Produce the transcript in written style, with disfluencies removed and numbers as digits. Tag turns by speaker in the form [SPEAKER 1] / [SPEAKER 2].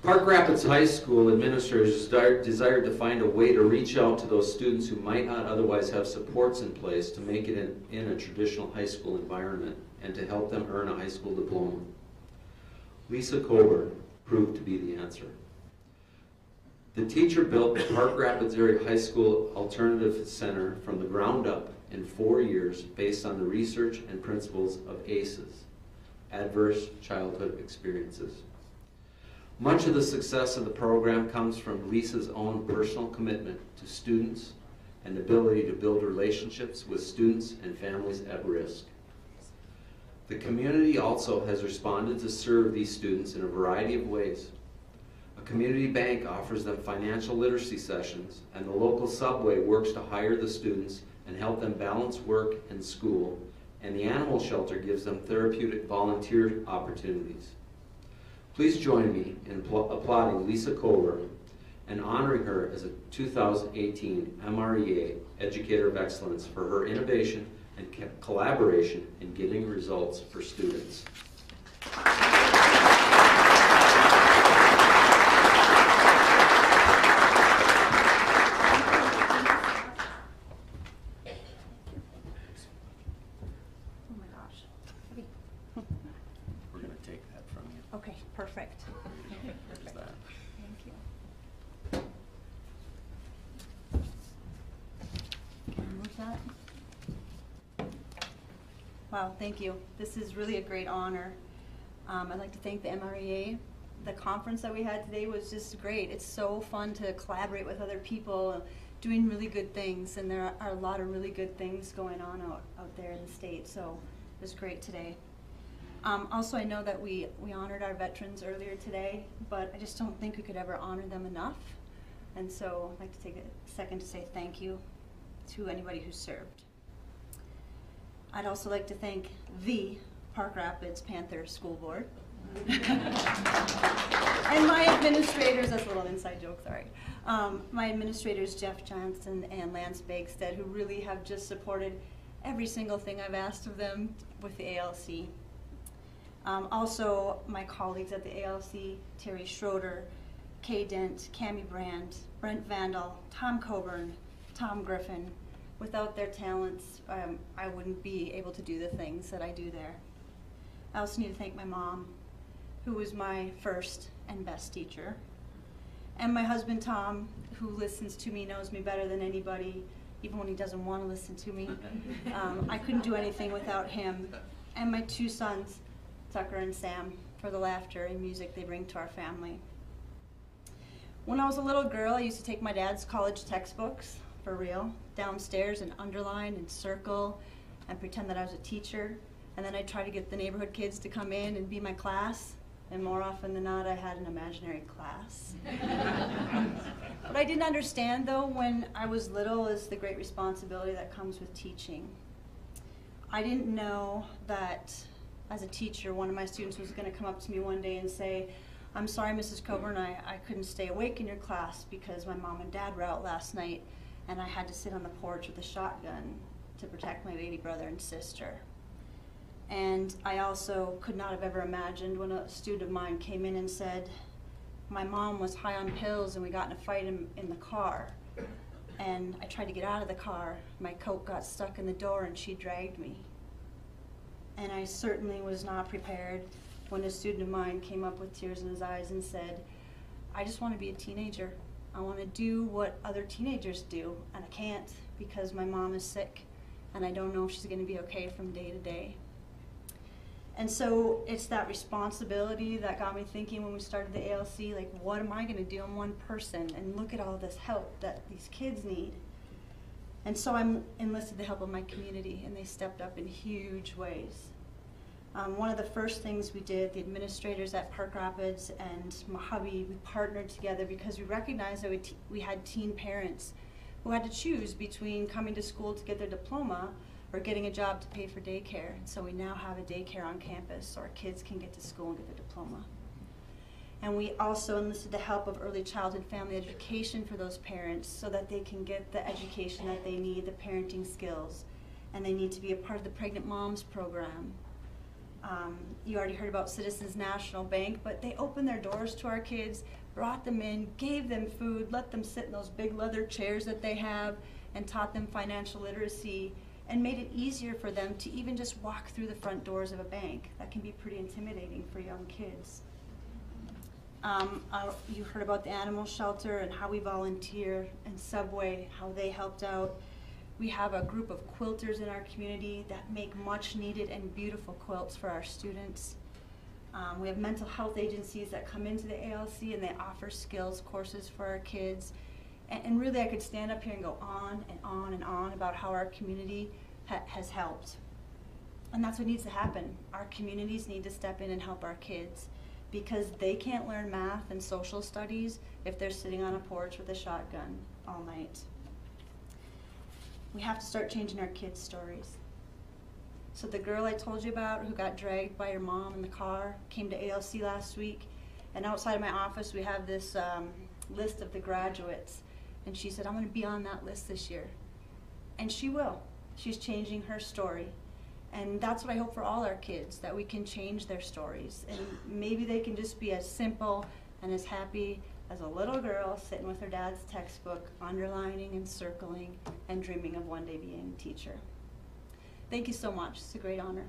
[SPEAKER 1] Park Rapids High School administrators desired to find a way to reach out to those students who might not otherwise have supports in place to make it in a traditional high school environment and to help them earn a high school diploma. Lisa Coborn proved to be the answer. The teacher built the Park Rapids Area High School Alternative Center from the ground up in 4 years based on the research and principles of ACEs, Adverse Childhood Experiences. Much of the success of the program comes from Lisa's own personal commitment to students and ability to build relationships with students and families at risk. The community also has responded to serve these students in a variety of ways. A community bank offers them financial literacy sessions, and the local subway works to hire the students and help them balance work and school, and the animal shelter gives them therapeutic volunteer opportunities. Please join me in applauding Lisa Coborn and honoring her as a 2018 MREA Educator of Excellence for her innovation and collaboration in getting results for students.
[SPEAKER 2] Okay, perfect.
[SPEAKER 1] There's that.
[SPEAKER 2] Thank you. Can I move that? Wow, thank you. This is really a great honor. I'd like to thank the MREA. The conference that we had today was just great. It's so fun to collaborate with other people doing really good things, and there are a lot of really good things going on out there in the state, so it was great today. Also, I know that we honored our veterans earlier today, but I just don't think we could ever honor them enough. And so I'd like to take a second to say thank you to anybody who served. I'd also like to thank the Park Rapids Panther School Board. And my administrators, that's a little inside joke, sorry. My administrators, Jeff Johnson and Lance Bagstead, who really have just supported every single thing I've asked of them with the ALC. Also, my colleagues at the ALC, Terry Schroeder, Kay Dent, Cammie Brand, Brent Vandal, Tom Coburn, Tom Griffin. Without their talents, I wouldn't be able to do the things that I do there. I also need to thank my mom, who was my first and best teacher, and my husband Tom, who listens to me, knows me better than anybody, even when he doesn't want to listen to me. I couldn't do anything without him. And my two sons, Tucker and Sam, for the laughter and music they bring to our family. When I was a little girl, I used to take my dad's college textbooks, for real, downstairs and underline and circle and pretend that I was a teacher. And then I'd try to get the neighborhood kids to come in and be my class. And more often than not, I had an imaginary class. What I didn't understand, though, when I was little is the great responsibility that comes with teaching. I didn't know that as a teacher, one of my students was going to come up to me one day and say, "I'm sorry, Mrs. Coburn, I couldn't stay awake in your class because my mom and dad were out last night and I had to sit on the porch with a shotgun to protect my baby brother and sister." And I also could not have ever imagined when a student of mine came in and said, "My mom was high on pills and we got in a fight in the car. And I tried to get out of the car. My coat got stuck in the door and she dragged me." And I certainly was not prepared when a student of mine came up with tears in his eyes and said, "I just want to be a teenager. I want to do what other teenagers do, and I can't because my mom is sick and I don't know if she's going to be okay from day to day." And so it's that responsibility that got me thinking when we started the ALC, like, what am I going to do? I'm one person, and look at all this help that these kids need. And so I enlisted the help of my community, and they stepped up in huge ways. One of the first things we did, the administrators at Park Rapids and my hubby, we partnered together because we recognized that we had teen parents who had to choose between coming to school to get their diploma or getting a job to pay for daycare. And so we now have a daycare on campus so our kids can get to school and get their diploma. And we also enlisted the help of early childhood family education for those parents so that they can get the education that they need, the parenting skills, and they need to be a part of the Pregnant Moms program. You already heard about Citizens National Bank, but they opened their doors to our kids, brought them in, gave them food, let them sit in those big leather chairs that they have, and taught them financial literacy, and made it easier for them to even just walk through the front doors of a bank. That can be pretty intimidating for young kids. You heard about the animal shelter and how we volunteer, and Subway, how they helped out. We have a group of quilters in our community that make much needed and beautiful quilts for our students. We have mental health agencies that come into the ALC and they offer skills courses for our kids. And really I could stand up here and go on and on and on about how our community has helped. And that's what needs to happen. Our communities need to step in and help our kids, because they can't learn math and social studies if they're sitting on a porch with a shotgun all night. We have to start changing our kids' stories. So the girl I told you about who got dragged by her mom in the car came to ALC last week, and outside of my office we have this list of the graduates, and she said, I'm going to be on that list this year. And she will. She's changing her story. And that's what I hope for all our kids, that we can change their stories. And maybe they can just be as simple and as happy as a little girl sitting with her dad's textbook, underlining and circling and dreaming of one day being a teacher. Thank you so much. It's a great honor.